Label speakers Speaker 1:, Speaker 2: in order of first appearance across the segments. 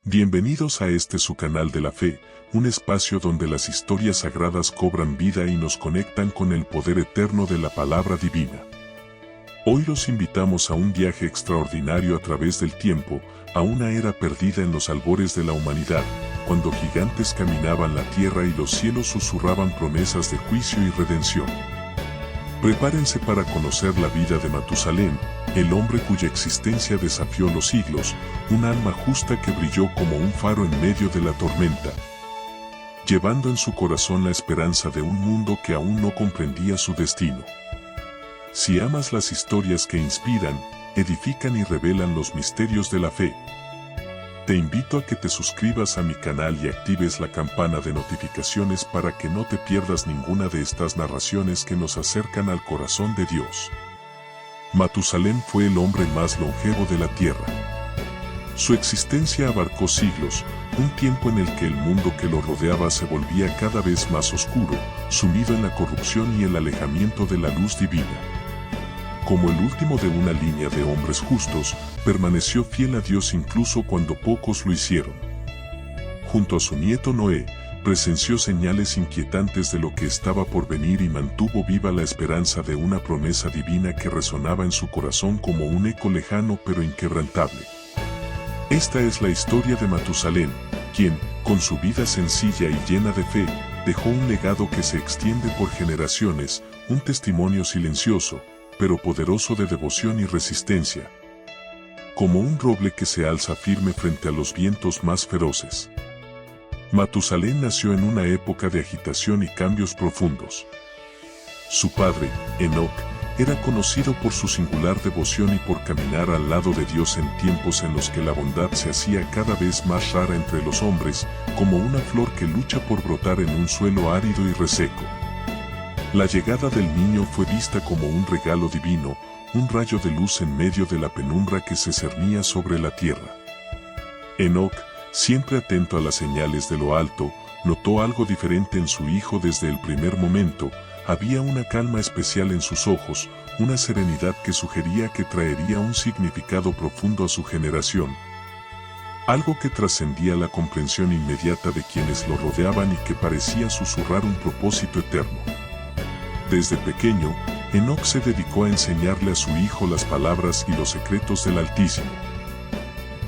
Speaker 1: Bienvenidos a este su canal de la fe, un espacio donde las historias sagradas cobran vida y nos conectan con el poder eterno de la palabra divina. Hoy los invitamos a un viaje extraordinario a través del tiempo, a una era perdida en los albores de la humanidad, cuando gigantes caminaban la tierra y los cielos susurraban promesas de juicio y redención. Prepárense para conocer la vida de Matusalén, el hombre cuya existencia desafió los siglos, un alma justa que brilló como un faro en medio de la tormenta, llevando en su corazón la esperanza de un mundo que aún no comprendía su destino. Si amas las historias que inspiran, edifican y revelan los misterios de la fe, te invito a que te suscribas a mi canal y actives la campana de notificaciones para que no te pierdas ninguna de estas narraciones que nos acercan al corazón de Dios. Matusalén fue el hombre más longevo de la tierra. Su existencia abarcó siglos, un tiempo en el que el mundo que lo rodeaba se volvía cada vez más oscuro, sumido en la corrupción y el alejamiento de la luz divina. Como el último de una línea de hombres justos, permaneció fiel a Dios incluso cuando pocos lo hicieron. Junto a su nieto Noé, presenció señales inquietantes de lo que estaba por venir y mantuvo viva la esperanza de una promesa divina que resonaba en su corazón como un eco lejano pero inquebrantable. Esta es la historia de Matusalén, quien, con su vida sencilla y llena de fe, dejó un legado que se extiende por generaciones, un testimonio silencioso, pero poderoso de devoción y resistencia, como un roble que se alza firme frente a los vientos más feroces. Matusalén nació en una época de agitación y cambios profundos. Su padre, Enoc, era conocido por su singular devoción y por caminar al lado de Dios en tiempos en los que la bondad se hacía cada vez más rara entre los hombres, como una flor que lucha por brotar en un suelo árido y reseco. La llegada del niño fue vista como un regalo divino, un rayo de luz en medio de la penumbra que se cernía sobre la tierra. Enoc, siempre atento a las señales de lo alto, notó algo diferente en su hijo desde el primer momento. Había una calma especial en sus ojos, una serenidad que sugería que traería un significado profundo a su generación. Algo que trascendía la comprensión inmediata de quienes lo rodeaban y que parecía susurrar un propósito eterno. Desde pequeño, Enoc se dedicó a enseñarle a su hijo las palabras y los secretos del Altísimo,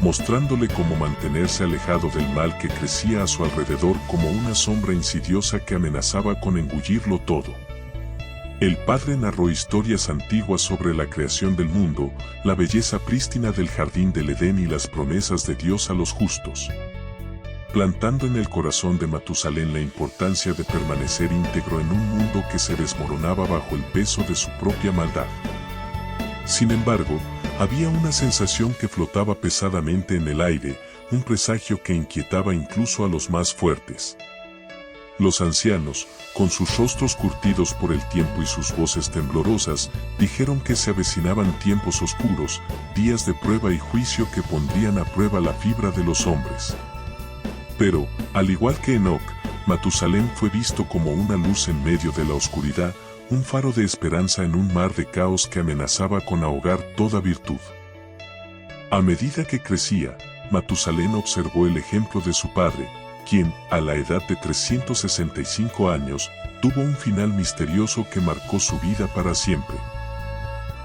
Speaker 1: mostrándole cómo mantenerse alejado del mal que crecía a su alrededor como una sombra insidiosa que amenazaba con engullirlo todo. El padre narró historias antiguas sobre la creación del mundo, la belleza prístina del jardín del Edén y las promesas de Dios a los justos, plantando en el corazón de Matusalén la importancia de permanecer íntegro en un mundo que se desmoronaba bajo el peso de su propia maldad. Sin embargo, había una sensación que flotaba pesadamente en el aire, un presagio que inquietaba incluso a los más fuertes. Los ancianos, con sus rostros curtidos por el tiempo y sus voces temblorosas, dijeron que se avecinaban tiempos oscuros, días de prueba y juicio que pondrían a prueba la fibra de los hombres. Pero, al igual que Enoc, Matusalén fue visto como una luz en medio de la oscuridad, un faro de esperanza en un mar de caos que amenazaba con ahogar toda virtud. A medida que crecía, Matusalén observó el ejemplo de su padre, quien, a la edad de 365 años, tuvo un final misterioso que marcó su vida para siempre.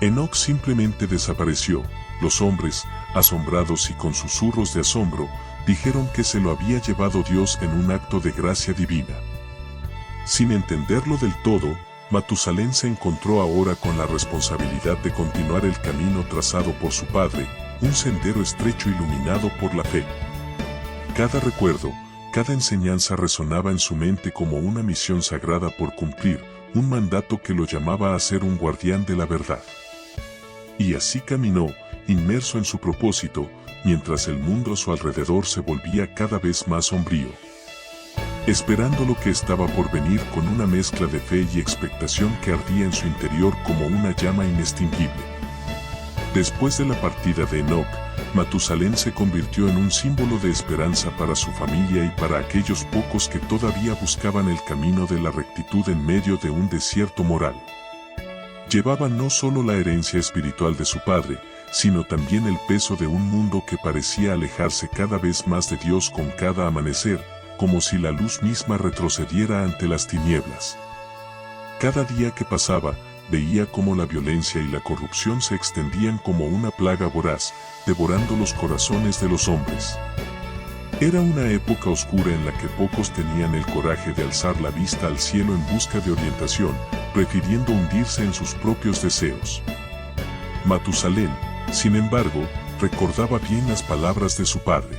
Speaker 1: Enoc simplemente desapareció. Los hombres, asombrados y con susurros de asombro, dijeron que se lo había llevado Dios en un acto de gracia divina. Sin entenderlo del todo, Matusalén se encontró ahora con la responsabilidad de continuar el camino trazado por su padre, un sendero estrecho iluminado por la fe. Cada recuerdo, cada enseñanza resonaba en su mente como una misión sagrada por cumplir, un mandato que lo llamaba a ser un guardián de la verdad. Y así caminó, inmerso en su propósito, mientras el mundo a su alrededor se volvía cada vez más sombrío, esperando lo que estaba por venir con una mezcla de fe y expectación que ardía en su interior como una llama inextinguible. Después de la partida de Enoc, Matusalén se convirtió en un símbolo de esperanza para su familia y para aquellos pocos que todavía buscaban el camino de la rectitud en medio de un desierto moral. Llevaba no solo la herencia espiritual de su padre, sino también el peso de un mundo que parecía alejarse cada vez más de Dios con cada amanecer, como si la luz misma retrocediera ante las tinieblas. Cada día que pasaba, veía cómo la violencia y la corrupción se extendían como una plaga voraz, devorando los corazones de los hombres. Era una época oscura en la que pocos tenían el coraje de alzar la vista al cielo en busca de orientación, prefiriendo hundirse en sus propios deseos. Matusalén, sin embargo, recordaba bien las palabras de su padre.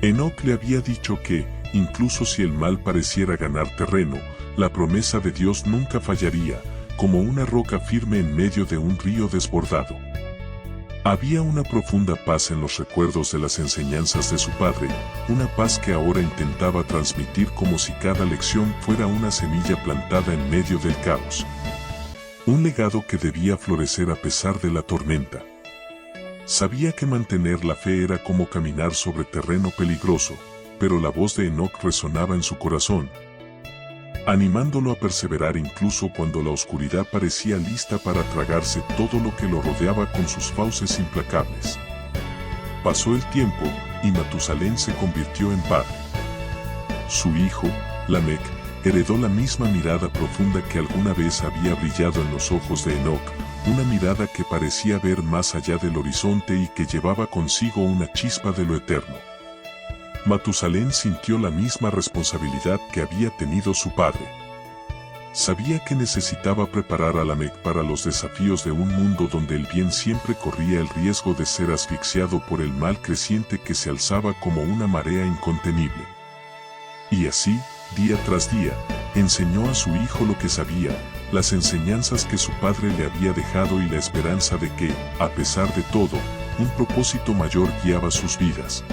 Speaker 1: Enoc le había dicho que, incluso si el mal pareciera ganar terreno, la promesa de Dios nunca fallaría, como una roca firme en medio de un río desbordado. Había una profunda paz en los recuerdos de las enseñanzas de su padre, una paz que ahora intentaba transmitir como si cada lección fuera una semilla plantada en medio del caos. Un legado que debía florecer a pesar de la tormenta. Sabía que mantener la fe era como caminar sobre terreno peligroso, pero la voz de Enoc resonaba en su corazón, animándolo a perseverar incluso cuando la oscuridad parecía lista para tragarse todo lo que lo rodeaba con sus fauces implacables. Pasó el tiempo, y Matusalén se convirtió en padre. Su hijo, Lamec, heredó la misma mirada profunda que alguna vez había brillado en los ojos de Enoc, una mirada que parecía ver más allá del horizonte y que llevaba consigo una chispa de lo eterno. Matusalén sintió la misma responsabilidad que había tenido su padre. Sabía que necesitaba preparar a Lamec para los desafíos de un mundo donde el bien siempre corría el riesgo de ser asfixiado por el mal creciente que se alzaba como una marea incontenible. Y así, día tras día, enseñó a su hijo lo que sabía, las enseñanzas que su padre le había dejado y la esperanza de que, a pesar de todo, un propósito mayor guiaba sus vidas.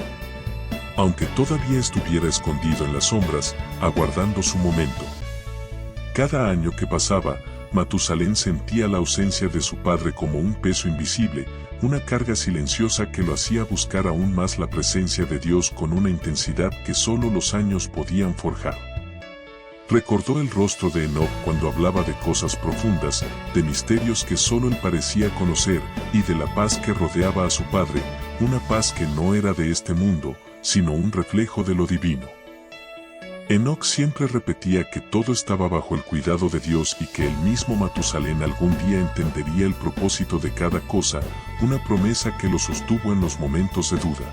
Speaker 1: Aunque todavía estuviera escondido en las sombras, aguardando su momento. Cada año que pasaba, Matusalén sentía la ausencia de su padre como un peso invisible, una carga silenciosa que lo hacía buscar aún más la presencia de Dios con una intensidad que solo los años podían forjar. Recordó el rostro de Enoc cuando hablaba de cosas profundas, de misterios que solo él parecía conocer, y de la paz que rodeaba a su padre, una paz que no era de este mundo, sino un reflejo de lo divino. Enoc siempre repetía que todo estaba bajo el cuidado de Dios y que el mismo Matusalén algún día entendería el propósito de cada cosa, una promesa que lo sostuvo en los momentos de duda.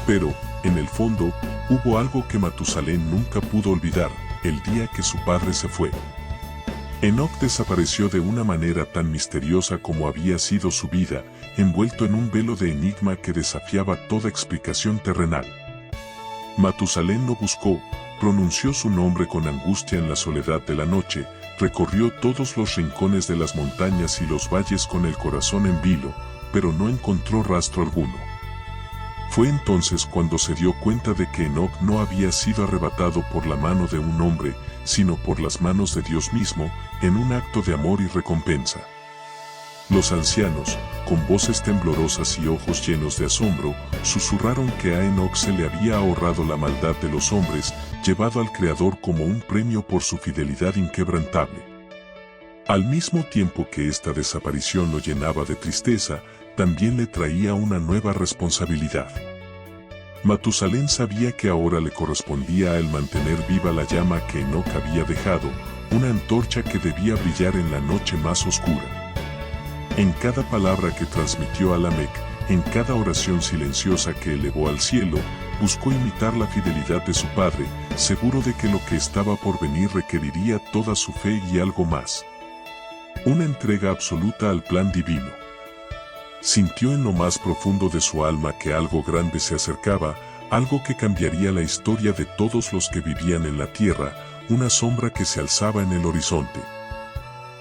Speaker 1: Pero, en el fondo, hubo algo que Matusalén nunca pudo olvidar, el día que su padre se fue. Enoc desapareció de una manera tan misteriosa como había sido su vida, envuelto en un velo de enigma que desafiaba toda explicación terrenal. Matusalén lo buscó, pronunció su nombre con angustia en la soledad de la noche, recorrió todos los rincones de las montañas y los valles con el corazón en vilo, pero no encontró rastro alguno. Fue entonces cuando se dio cuenta de que Enoc no había sido arrebatado por la mano de un hombre, sino por las manos de Dios mismo, en un acto de amor y recompensa. Los ancianos, con voces temblorosas y ojos llenos de asombro, susurraron que a Enoc se le había ahorrado la maldad de los hombres, llevado al Creador como un premio por su fidelidad inquebrantable. Al mismo tiempo que esta desaparición lo llenaba de tristeza, también le traía una nueva responsabilidad. Matusalén sabía que ahora le correspondía a él mantener viva la llama que Enoc había dejado, una antorcha que debía brillar en la noche más oscura. En cada palabra que transmitió a Lamec, en cada oración silenciosa que elevó al cielo, buscó imitar la fidelidad de su padre, seguro de que lo que estaba por venir requeriría toda su fe y algo más. Una entrega absoluta al plan divino. Sintió en lo más profundo de su alma que algo grande se acercaba, algo que cambiaría la historia de todos los que vivían en la tierra, una sombra que se alzaba en el horizonte.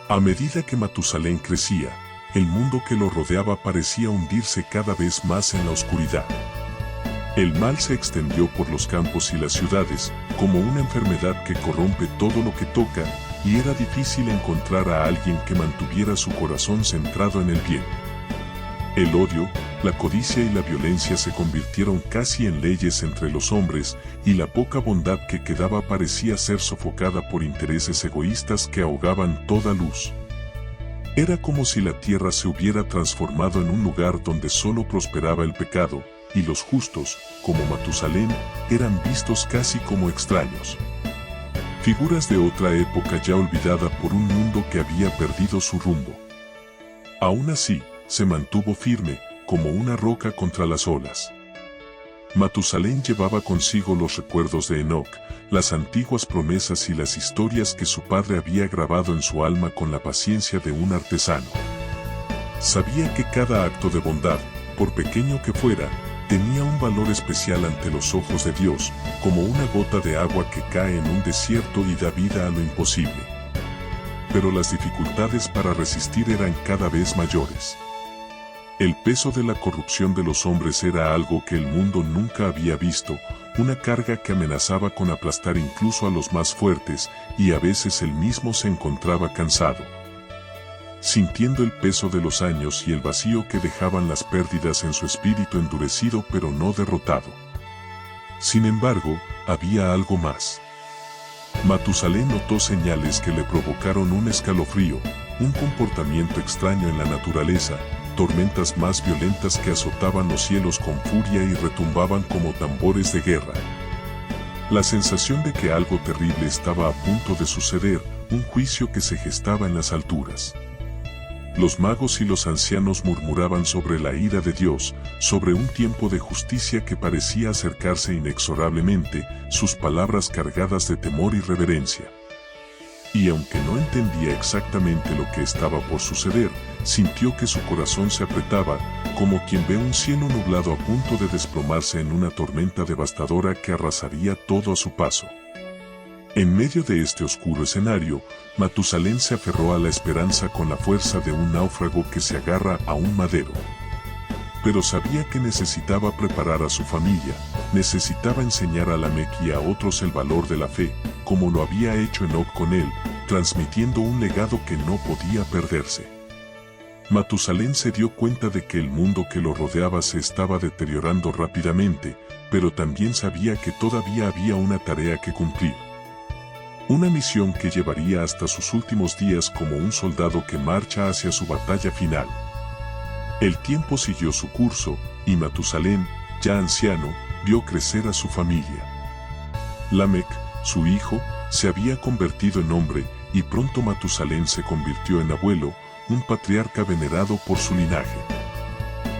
Speaker 1: A medida que Matusalén crecía, el mundo que lo rodeaba parecía hundirse cada vez más en la oscuridad. El mal se extendió por los campos y las ciudades, como una enfermedad que corrompe todo lo que toca, y era difícil encontrar a alguien que mantuviera su corazón centrado en el bien. El odio, la codicia y la violencia se convirtieron casi en leyes entre los hombres, y la poca bondad que quedaba parecía ser sofocada por intereses egoístas que ahogaban toda luz. Era como si la tierra se hubiera transformado en un lugar donde solo prosperaba el pecado, y los justos, como Matusalén, eran vistos casi como extraños. Figuras de otra época ya olvidada por un mundo que había perdido su rumbo. Aún así, se mantuvo firme, como una roca contra las olas. Matusalén llevaba consigo los recuerdos de Enoc, las antiguas promesas y las historias que su padre había grabado en su alma con la paciencia de un artesano. Sabía que cada acto de bondad, por pequeño que fuera, tenía un valor especial ante los ojos de Dios, como una gota de agua que cae en un desierto y da vida a lo imposible. Pero las dificultades para resistir eran cada vez mayores. El peso de la corrupción de los hombres era algo que el mundo nunca había visto, una carga que amenazaba con aplastar incluso a los más fuertes, y a veces él mismo se encontraba cansado, sintiendo el peso de los años y el vacío que dejaban las pérdidas en su espíritu endurecido pero no derrotado. Sin embargo, había algo más. Matusalén notó señales que le provocaron un escalofrío, un comportamiento extraño en la naturaleza, tormentas más violentas que azotaban los cielos con furia y retumbaban como tambores de guerra. La sensación de que algo terrible estaba a punto de suceder, un juicio que se gestaba en las alturas. Los magos y los ancianos murmuraban sobre la ira de Dios, sobre un tiempo de justicia que parecía acercarse inexorablemente, sus palabras cargadas de temor y reverencia. Y aunque no entendía exactamente lo que estaba por suceder, sintió que su corazón se apretaba, como quien ve un cielo nublado a punto de desplomarse en una tormenta devastadora que arrasaría todo a su paso. En medio de este oscuro escenario, Matusalén se aferró a la esperanza con la fuerza de un náufrago que se agarra a un madero. Pero sabía que necesitaba preparar a su familia, necesitaba enseñar a Lamec y a otros el valor de la fe, como lo había hecho Enoc con él, transmitiendo un legado que no podía perderse. Matusalén se dio cuenta de que el mundo que lo rodeaba se estaba deteriorando rápidamente, pero también sabía que todavía había una tarea que cumplir. Una misión que llevaría hasta sus últimos días como un soldado que marcha hacia su batalla final. El tiempo siguió su curso, y Matusalén, ya anciano, vio crecer a su familia. Lamec, su hijo, se había convertido en hombre, y pronto Matusalén se convirtió en abuelo, un patriarca venerado por su linaje.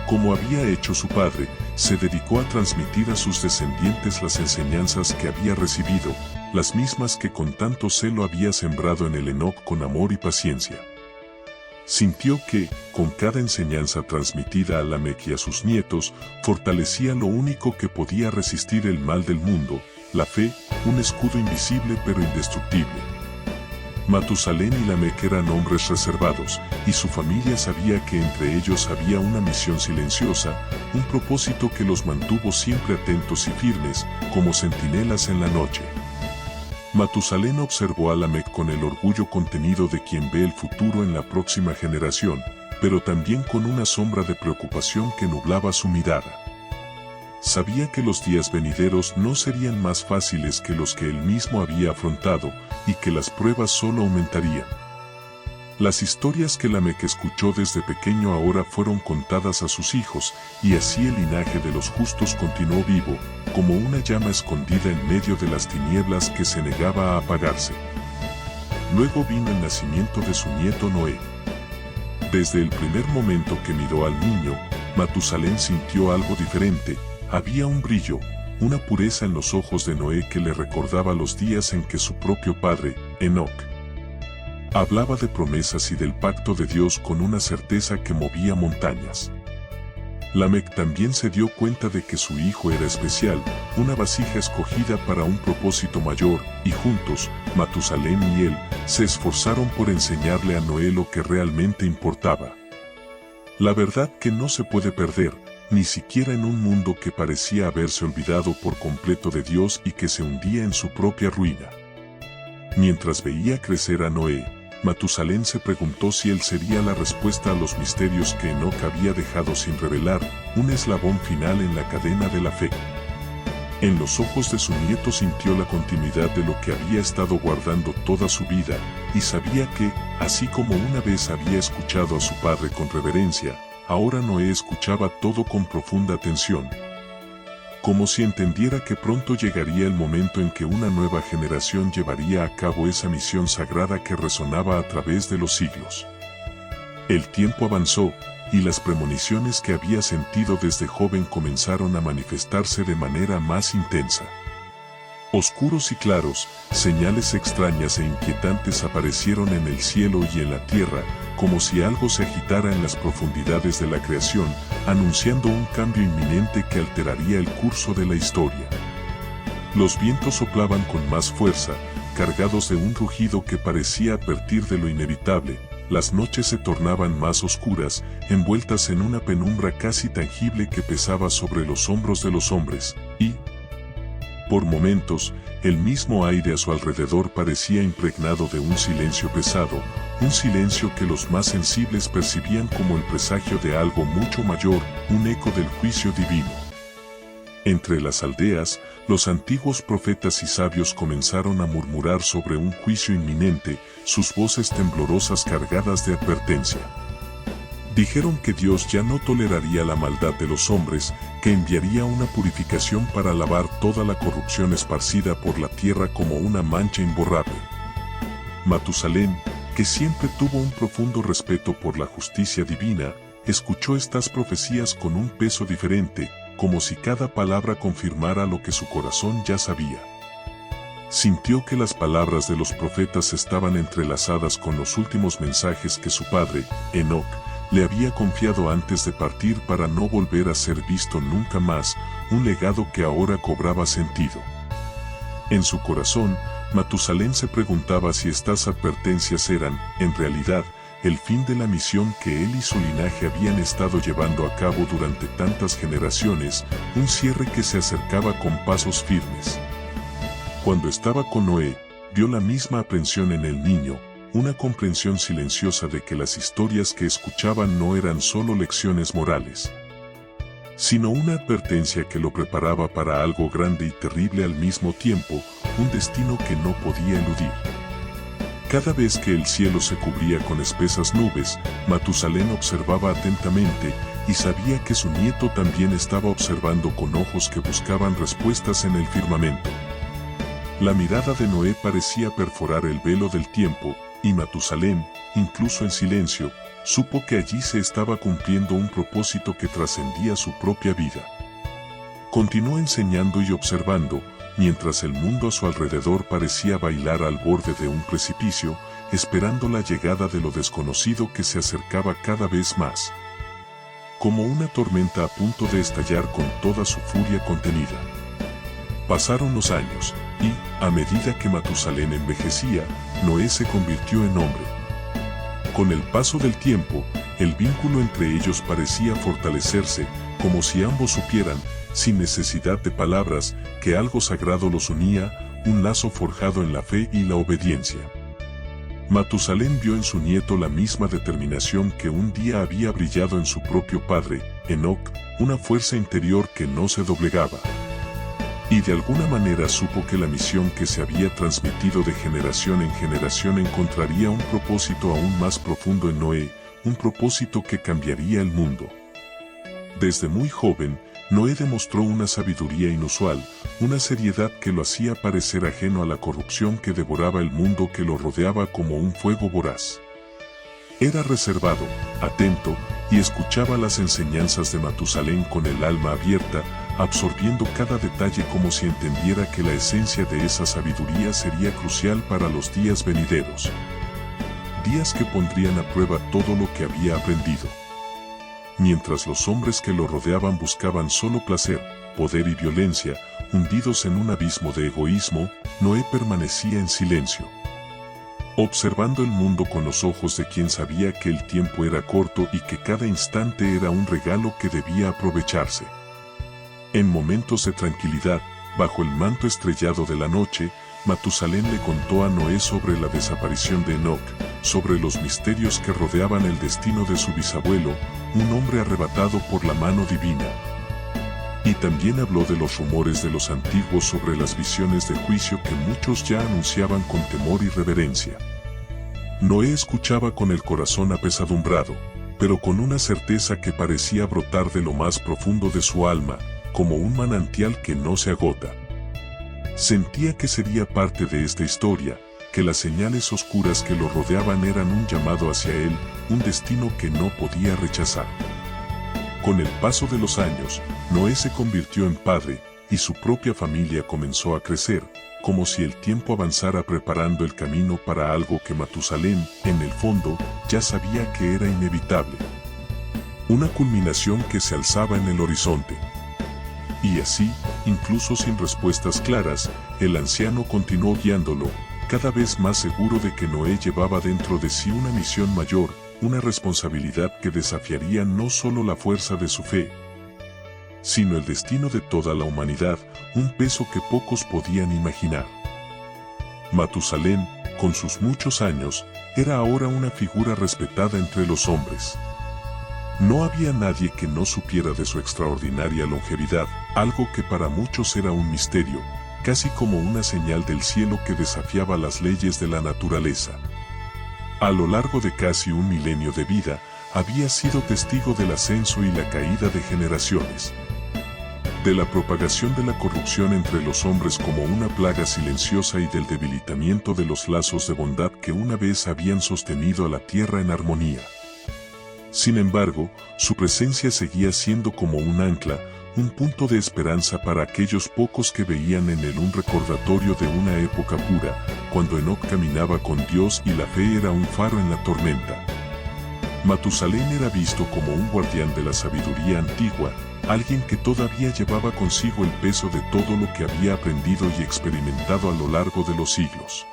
Speaker 1: Como había hecho su padre, se dedicó a transmitir a sus descendientes las enseñanzas que había recibido, las mismas que con tanto celo había sembrado en el Enoc con amor y paciencia. Sintió que, con cada enseñanza transmitida a Lamec y a sus nietos, fortalecía lo único que podía resistir el mal del mundo, la fe, un escudo invisible pero indestructible. Matusalén y Lamec eran hombres reservados, y su familia sabía que entre ellos había una misión silenciosa, un propósito que los mantuvo siempre atentos y firmes, como centinelas en la noche. Matusalén observó a Lamec con el orgullo contenido de quien ve el futuro en la próxima generación, pero también con una sombra de preocupación que nublaba su mirada. Sabía que los días venideros no serían más fáciles que los que él mismo había afrontado, y que las pruebas solo aumentarían. Las historias que Lamec escuchó desde pequeño ahora fueron contadas a sus hijos, y así el linaje de los justos continuó vivo, como una llama escondida en medio de las tinieblas que se negaba a apagarse. Luego vino el nacimiento de su nieto Noé. Desde el primer momento que miró al niño, Matusalén sintió algo diferente. Había un brillo, una pureza en los ojos de Noé que le recordaba los días en que su propio padre, Enoc, hablaba de promesas y del pacto de Dios con una certeza que movía montañas. Lamec también se dio cuenta de que su hijo era especial, una vasija escogida para un propósito mayor, y juntos, Matusalén y él, se esforzaron por enseñarle a Noé lo que realmente importaba. La verdad que no se puede perder, ni siquiera en un mundo que parecía haberse olvidado por completo de Dios y que se hundía en su propia ruina. Mientras veía crecer a Noé, Matusalén se preguntó si él sería la respuesta a los misterios que Enoc había dejado sin revelar, un eslabón final en la cadena de la fe. En los ojos de su nieto sintió la continuidad de lo que había estado guardando toda su vida, y sabía que, así como una vez había escuchado a su padre con reverencia, ahora Noé escuchaba todo con profunda atención. Como si entendiera que pronto llegaría el momento en que una nueva generación llevaría a cabo esa misión sagrada que resonaba a través de los siglos. El tiempo avanzó, y las premoniciones que había sentido desde joven comenzaron a manifestarse de manera más intensa. Oscuros y claros, señales extrañas e inquietantes aparecieron en el cielo y en la tierra, como si algo se agitara en las profundidades de la creación, anunciando un cambio inminente que alteraría el curso de la historia. Los vientos soplaban con más fuerza, cargados de un rugido que parecía advertir de lo inevitable. Las noches se tornaban más oscuras, envueltas en una penumbra casi tangible que pesaba sobre los hombros de los hombres, y, por momentos, el mismo aire a su alrededor parecía impregnado de un silencio pesado, un silencio que los más sensibles percibían como el presagio de algo mucho mayor, un eco del juicio divino. Entre las aldeas, los antiguos profetas y sabios comenzaron a murmurar sobre un juicio inminente, sus voces temblorosas cargadas de advertencia. Dijeron que Dios ya no toleraría la maldad de los hombres, que enviaría una purificación para lavar toda la corrupción esparcida por la tierra como una mancha imborrable. Matusalén, que siempre tuvo un profundo respeto por la justicia divina, escuchó estas profecías con un peso diferente, como si cada palabra confirmara lo que su corazón ya sabía. Sintió que las palabras de los profetas estaban entrelazadas con los últimos mensajes que su padre, Enoc, le había confiado antes de partir para no volver a ser visto nunca más, un legado que ahora cobraba sentido. En su corazón, Matusalén se preguntaba si estas advertencias eran, en realidad, el fin de la misión que él y su linaje habían estado llevando a cabo durante tantas generaciones, un cierre que se acercaba con pasos firmes. Cuando estaba con Noé, vio la misma aprensión en el niño, una comprensión silenciosa de que las historias que escuchaban no eran solo lecciones morales, sino una advertencia que lo preparaba para algo grande y terrible al mismo tiempo, un destino que no podía eludir. Cada vez que el cielo se cubría con espesas nubes, Matusalén observaba atentamente, y sabía que su nieto también estaba observando con ojos que buscaban respuestas en el firmamento. La mirada de Noé parecía perforar el velo del tiempo, y Matusalén, incluso en silencio, supo que allí se estaba cumpliendo un propósito que trascendía su propia vida. Continuó enseñando y observando, mientras el mundo a su alrededor parecía bailar al borde de un precipicio, esperando la llegada de lo desconocido que se acercaba cada vez más, como una tormenta a punto de estallar con toda su furia contenida. Pasaron los años, y, a medida que Matusalén envejecía, Noé se convirtió en hombre. Con el paso del tiempo, el vínculo entre ellos parecía fortalecerse, como si ambos supieran, sin necesidad de palabras, que algo sagrado los unía, un lazo forjado en la fe y la obediencia. Matusalén vio en su nieto la misma determinación que un día había brillado en su propio padre, Enoc, una fuerza interior que no se doblegaba. Y de alguna manera supo que la misión que se había transmitido de generación en generación encontraría un propósito aún más profundo en Noé, un propósito que cambiaría el mundo. Desde muy joven, Noé demostró una sabiduría inusual, una seriedad que lo hacía parecer ajeno a la corrupción que devoraba el mundo que lo rodeaba como un fuego voraz. Era reservado, atento, y escuchaba las enseñanzas de Matusalén con el alma abierta, absorbiendo cada detalle como si entendiera que la esencia de esa sabiduría sería crucial para los días venideros. Días que pondrían a prueba todo lo que había aprendido. Mientras los hombres que lo rodeaban buscaban solo placer, poder y violencia, hundidos en un abismo de egoísmo, Noé permanecía en silencio, observando el mundo con los ojos de quien sabía que el tiempo era corto y que cada instante era un regalo que debía aprovecharse. En momentos de tranquilidad, bajo el manto estrellado de la noche, Matusalén le contó a Noé sobre la desaparición de Enoc, sobre los misterios que rodeaban el destino de su bisabuelo, un hombre arrebatado por la mano divina. Y también habló de los rumores de los antiguos sobre las visiones de juicio que muchos ya anunciaban con temor y reverencia. Noé escuchaba con el corazón apesadumbrado, pero con una certeza que parecía brotar de lo más profundo de su alma, como un manantial que no se agota. Sentía que sería parte de esta historia, que las señales oscuras que lo rodeaban eran un llamado hacia él, un destino que no podía rechazar. Con el paso de los años, Noé se convirtió en padre, y su propia familia comenzó a crecer, como si el tiempo avanzara preparando el camino para algo que Matusalén, en el fondo, ya sabía que era inevitable. Una culminación que se alzaba en el horizonte. Y así, incluso sin respuestas claras, el anciano continuó guiándolo, cada vez más seguro de que Noé llevaba dentro de sí una misión mayor, una responsabilidad que desafiaría no solo la fuerza de su fe, sino el destino de toda la humanidad, un peso que pocos podían imaginar. Matusalén, con sus muchos años, era ahora una figura respetada entre los hombres. No había nadie que no supiera de su extraordinaria longevidad, algo que para muchos era un misterio, casi como una señal del cielo que desafiaba las leyes de la naturaleza. A lo largo de casi un milenio de vida, había sido testigo del ascenso y la caída de generaciones, de la propagación de la corrupción entre los hombres como una plaga silenciosa y del debilitamiento de los lazos de bondad que una vez habían sostenido a la tierra en armonía. Sin embargo, su presencia seguía siendo como un ancla, un punto de esperanza para aquellos pocos que veían en él un recordatorio de una época pura, cuando Enoc caminaba con Dios y la fe era un faro en la tormenta. Matusalén era visto como un guardián de la sabiduría antigua, alguien que todavía llevaba consigo el peso de todo lo que había aprendido y experimentado a lo largo de los siglos.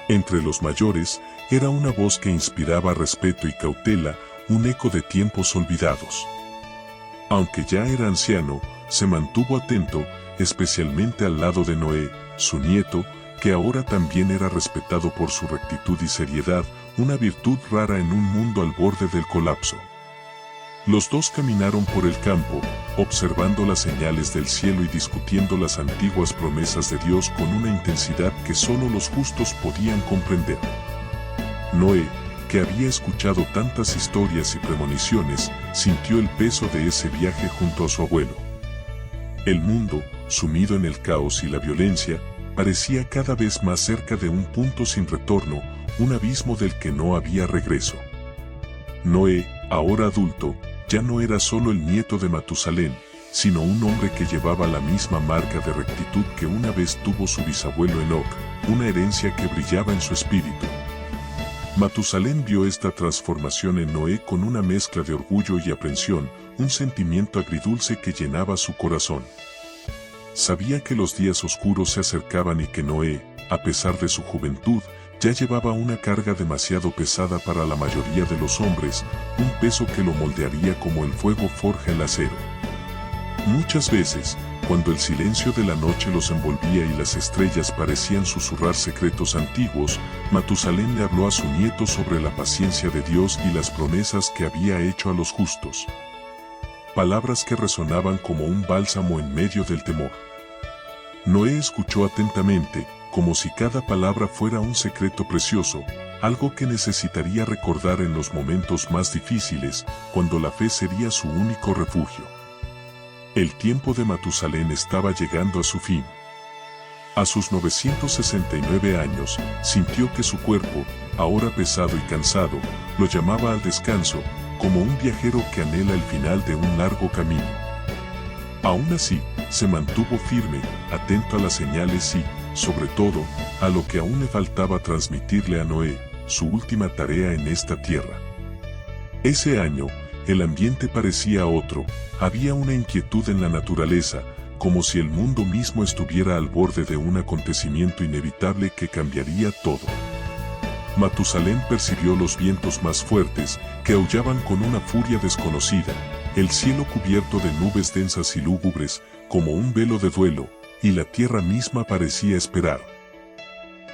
Speaker 1: Entre los mayores, era una voz que inspiraba respeto y cautela, un eco de tiempos olvidados. Aunque ya era anciano, se mantuvo atento, especialmente al lado de Noé, su nieto, que ahora también era respetado por su rectitud y seriedad, una virtud rara en un mundo al borde del colapso. Los dos caminaron por el campo, observando las señales del cielo y discutiendo las antiguas promesas de Dios con una intensidad que solo los justos podían comprender. Noé, que había escuchado tantas historias y premoniciones, sintió el peso de ese viaje junto a su abuelo. El mundo, sumido en el caos y la violencia, parecía cada vez más cerca de un punto sin retorno, un abismo del que no había regreso. Noé, ahora adulto, ya no era solo el nieto de Matusalén, sino un hombre que llevaba la misma marca de rectitud que una vez tuvo su bisabuelo Enoc, una herencia que brillaba en su espíritu. Matusalén vio esta transformación en Noé con una mezcla de orgullo y aprensión, un sentimiento agridulce que llenaba su corazón. Sabía que los días oscuros se acercaban y que Noé, a pesar de su juventud, ya llevaba una carga demasiado pesada para la mayoría de los hombres, un peso que lo moldearía como el fuego forja el acero. Muchas veces, cuando el silencio de la noche los envolvía y las estrellas parecían susurrar secretos antiguos, Matusalén le habló a su nieto sobre la paciencia de Dios y las promesas que había hecho a los justos. Palabras que resonaban como un bálsamo en medio del temor. Noé escuchó atentamente, como si cada palabra fuera un secreto precioso, algo que necesitaría recordar en los momentos más difíciles, cuando la fe sería su único refugio. El tiempo de Matusalén estaba llegando a su fin. A sus 969 años, sintió que su cuerpo, ahora pesado y cansado, lo llamaba al descanso, como un viajero que anhela el final de un largo camino. Aún así, se mantuvo firme, atento a las señales y, sobre todo, a lo que aún le faltaba transmitirle a Noé, su última tarea en esta tierra. Ese año, el ambiente parecía otro, había una inquietud en la naturaleza, como si el mundo mismo estuviera al borde de un acontecimiento inevitable que cambiaría todo. Matusalén percibió los vientos más fuertes, que aullaban con una furia desconocida, el cielo cubierto de nubes densas y lúgubres, como un velo de duelo, y la tierra misma parecía esperar,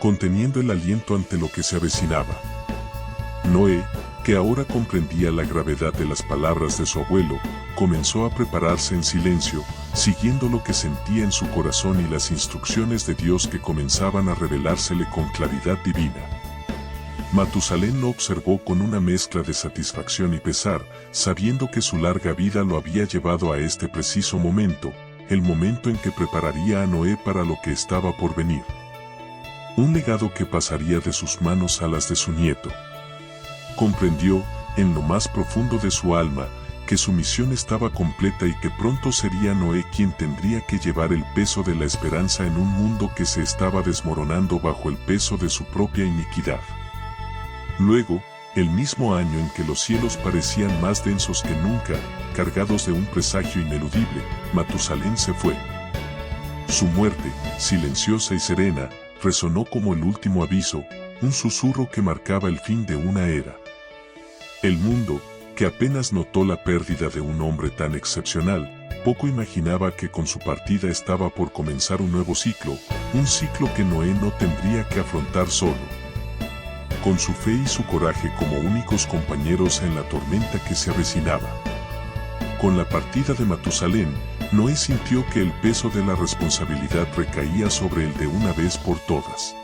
Speaker 1: conteniendo el aliento ante lo que se avecinaba. Noé, que ahora comprendía la gravedad de las palabras de su abuelo, comenzó a prepararse en silencio, siguiendo lo que sentía en su corazón y las instrucciones de Dios que comenzaban a revelársele con claridad divina. Matusalén lo observó con una mezcla de satisfacción y pesar, sabiendo que su larga vida lo había llevado a este preciso momento, el momento en que prepararía a Noé para lo que estaba por venir. Un legado que pasaría de sus manos a las de su nieto. Comprendió, en lo más profundo de su alma, que su misión estaba completa y que pronto sería Noé quien tendría que llevar el peso de la esperanza en un mundo que se estaba desmoronando bajo el peso de su propia iniquidad. Luego, el mismo año en que los cielos parecían más densos que nunca, cargados de un presagio ineludible, Matusalén se fue. Su muerte, silenciosa y serena, resonó como el último aviso, un susurro que marcaba el fin de una era. El mundo, que apenas notó la pérdida de un hombre tan excepcional, poco imaginaba que con su partida estaba por comenzar un nuevo ciclo, un ciclo que Noé no tendría que afrontar solo. Con su fe y su coraje como únicos compañeros en la tormenta que se avecinaba. Con la partida de Matusalén, Noé sintió que el peso de la responsabilidad recaía sobre él de una vez por todas.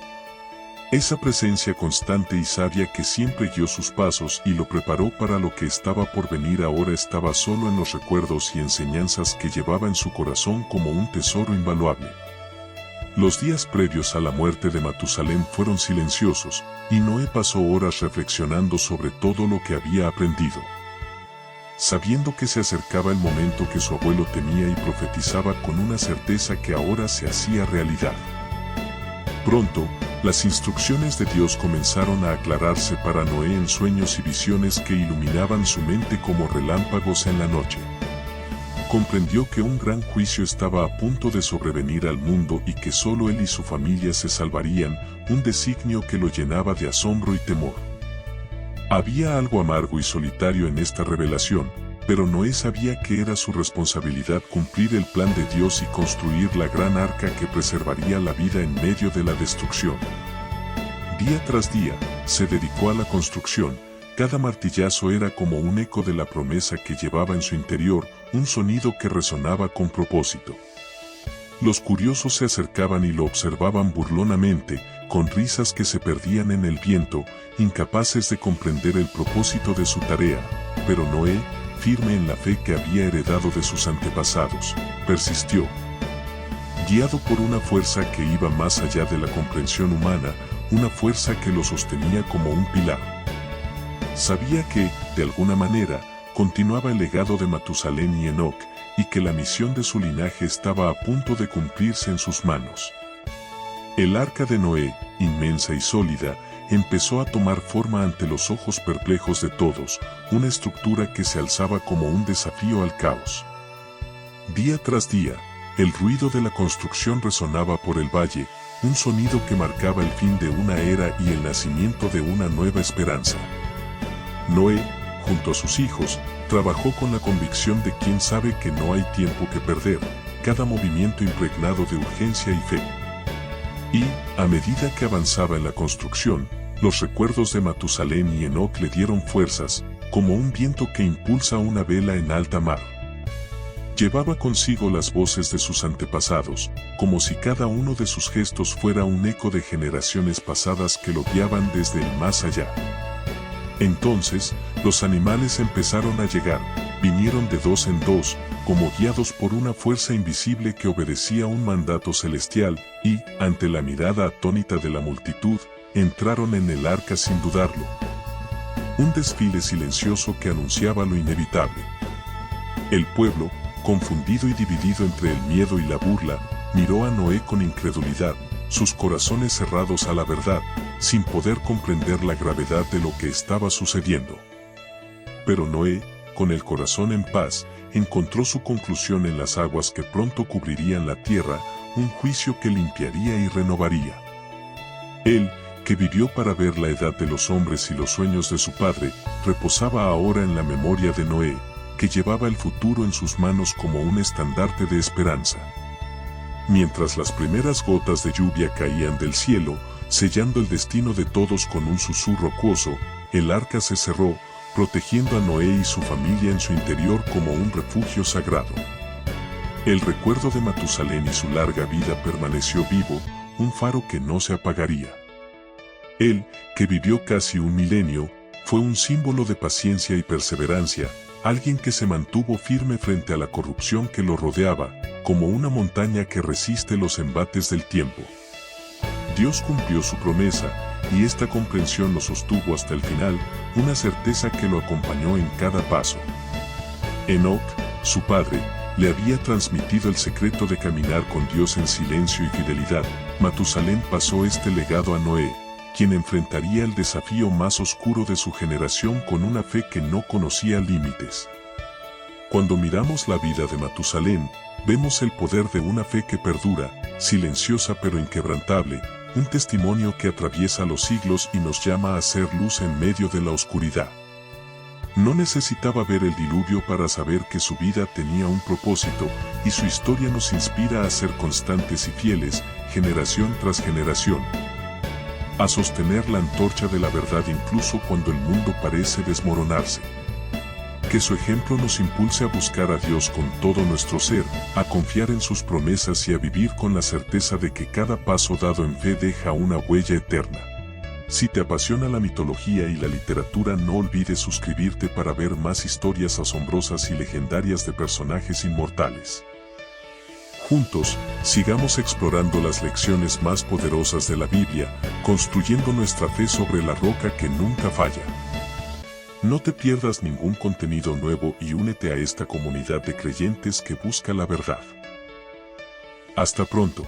Speaker 1: Esa presencia constante y sabia que siempre guió sus pasos y lo preparó para lo que estaba por venir ahora estaba solo en los recuerdos y enseñanzas que llevaba en su corazón como un tesoro invaluable. Los días previos a la muerte de Matusalén fueron silenciosos, y Noé pasó horas reflexionando sobre todo lo que había aprendido. Sabiendo que se acercaba el momento que su abuelo temía y profetizaba con una certeza que ahora se hacía realidad. Pronto, las instrucciones de Dios comenzaron a aclararse para Noé en sueños y visiones que iluminaban su mente como relámpagos en la noche. Comprendió que un gran juicio estaba a punto de sobrevenir al mundo y que solo él y su familia se salvarían, un designio que lo llenaba de asombro y temor. Había algo amargo y solitario en esta revelación, pero Noé sabía que era su responsabilidad cumplir el plan de Dios y construir la gran arca que preservaría la vida en medio de la destrucción. Día tras día, se dedicó a la construcción. Cada martillazo era como un eco de la promesa que llevaba en su interior, un sonido que resonaba con propósito. Los curiosos se acercaban y lo observaban burlonamente, con risas que se perdían en el viento, incapaces de comprender el propósito de su tarea, pero Noé, firme en la fe que había heredado de sus antepasados, persistió. Guiado por una fuerza que iba más allá de la comprensión humana, una fuerza que lo sostenía como un pilar. Sabía que, de alguna manera, continuaba el legado de Matusalén y Enoc, y que la misión de su linaje estaba a punto de cumplirse en sus manos. El arca de Noé, inmensa y sólida, empezó a tomar forma ante los ojos perplejos de todos, una estructura que se alzaba como un desafío al caos. Día tras día, el ruido de la construcción resonaba por el valle, un sonido que marcaba el fin de una era y el nacimiento de una nueva esperanza. Noé, junto a sus hijos, trabajó con la convicción de quien sabe que no hay tiempo que perder, cada movimiento impregnado de urgencia y fe. Y, a medida que avanzaba en la construcción, los recuerdos de Matusalén y Enoc le dieron fuerzas, como un viento que impulsa una vela en alta mar. Llevaba consigo las voces de sus antepasados, como si cada uno de sus gestos fuera un eco de generaciones pasadas que lo guiaban desde el más allá. Entonces, los animales empezaron a llegar, vinieron de dos en dos, como guiados por una fuerza invisible que obedecía un mandato celestial, y, ante la mirada atónita de la multitud, entraron en el arca sin dudarlo. Un desfile silencioso que anunciaba lo inevitable. El pueblo, confundido y dividido entre el miedo y la burla, miró a Noé con incredulidad, sus corazones cerrados a la verdad, sin poder comprender la gravedad de lo que estaba sucediendo. Pero Noé, con el corazón en paz, encontró su conclusión en las aguas que pronto cubrirían la tierra, un juicio que limpiaría y renovaría. Él, que vivió para ver la edad de los hombres y los sueños de su padre, reposaba ahora en la memoria de Noé, que llevaba el futuro en sus manos como un estandarte de esperanza. Mientras las primeras gotas de lluvia caían del cielo, sellando el destino de todos con un susurro acuoso, el arca se cerró, protegiendo a Noé y su familia en su interior como un refugio sagrado. El recuerdo de Matusalén y su larga vida permaneció vivo, un faro que no se apagaría. Él, que vivió casi un milenio, fue un símbolo de paciencia y perseverancia, alguien que se mantuvo firme frente a la corrupción que lo rodeaba, como una montaña que resiste los embates del tiempo. Dios cumplió su promesa, y esta comprensión lo sostuvo hasta el final, una certeza que lo acompañó en cada paso. Enoc, su padre, le había transmitido el secreto de caminar con Dios en silencio y fidelidad. Matusalén pasó este legado a Noé, quien enfrentaría el desafío más oscuro de su generación con una fe que no conocía límites. Cuando miramos la vida de Matusalén, vemos el poder de una fe que perdura, silenciosa pero inquebrantable, un testimonio que atraviesa los siglos y nos llama a ser luz en medio de la oscuridad. No necesitaba ver el diluvio para saber que su vida tenía un propósito, y su historia nos inspira a ser constantes y fieles, generación tras generación, a sostener la antorcha de la verdad incluso cuando el mundo parece desmoronarse. Que su ejemplo nos impulse a buscar a Dios con todo nuestro ser, a confiar en sus promesas y a vivir con la certeza de que cada paso dado en fe deja una huella eterna. Si te apasiona la mitología y la literatura, no olvides suscribirte para ver más historias asombrosas y legendarias de personajes inmortales. Juntos, sigamos explorando las lecciones más poderosas de la Biblia, construyendo nuestra fe sobre la roca que nunca falla. No te pierdas ningún contenido nuevo y únete a esta comunidad de creyentes que busca la verdad. Hasta pronto.